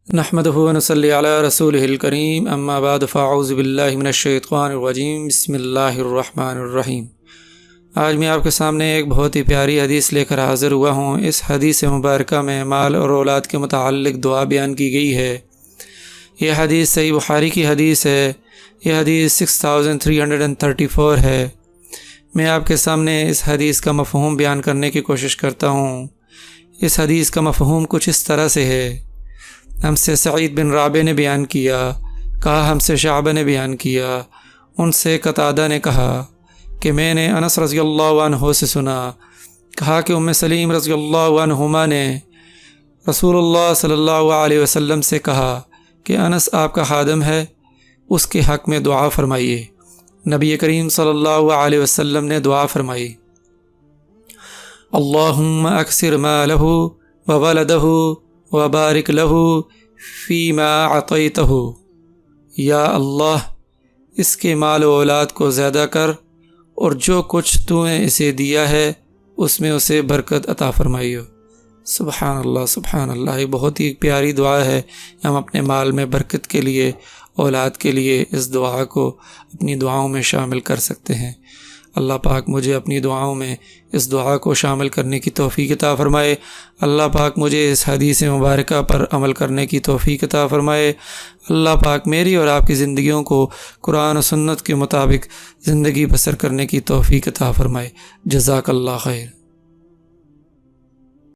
نحمدہ و نصلی علی رسولہ الکریم اما بعد فاعوذ باللہ من الشیطان الرجیم بسم اللہ الرحمن الرحیم۔ آج میں آپ کے سامنے ایک بہت ہی پیاری حدیث لے کر حاضر ہوا ہوں۔ اس حدیث مبارکہ میں مال اور اولاد کے متعلق دعا بیان کی گئی ہے۔ یہ حدیث صحیح بخاری کی حدیث ہے۔ یہ حدیث 6334 ہے۔ میں آپ کے سامنے اس حدیث کا مفہوم بیان کرنے کی کوشش کرتا ہوں۔ اس حدیث کا مفہوم کچھ اس طرح سے ہے۔ ہم سے سعید بن رابع نے بیان کیا، کہا ہم سے شعبہ نے بیان کیا، ان سے قتادہ نے کہا کہ میں نے انس رضی اللہ عنہ سے سنا، کہا کہ ام سلیم رضی اللہ عنہما نے رسول اللہ صلی اللہ علیہ وسلم سے کہا کہ انس آپ کا خادم ہے، اس کے حق میں دعا فرمائیے۔ نبی کریم صلی اللہ علیہ وسلم نے دعا فرمائی، اللہم اکثر مالہ وولدہ وبارک لہ فیما عطیتہ، یا اللہ اس کے مال و اولاد کو زیادہ کر اور جو کچھ تو نے اسے دیا ہے اس میں اسے برکت عطا فرمائیو۔ سبحان اللہ سبحان اللہ، یہ بہت ہی پیاری دعا ہے۔ ہم اپنے مال میں برکت کے لیے، اولاد کے لیے اس دعا کو اپنی دعاؤں میں شامل کر سکتے ہیں۔ اللہ پاک مجھے اپنی دعاؤں میں اس دعا کو شامل کرنے کی توفیق عطا فرمائے۔ اللہ پاک مجھے اس حدیث مبارکہ پر عمل کرنے کی توفیق عطا فرمائے۔ اللہ پاک میری اور آپ کی زندگیوں کو قرآن و سنت کے مطابق زندگی بسر کرنے کی توفیق عطا فرمائے۔ جزاک اللہ خیر۔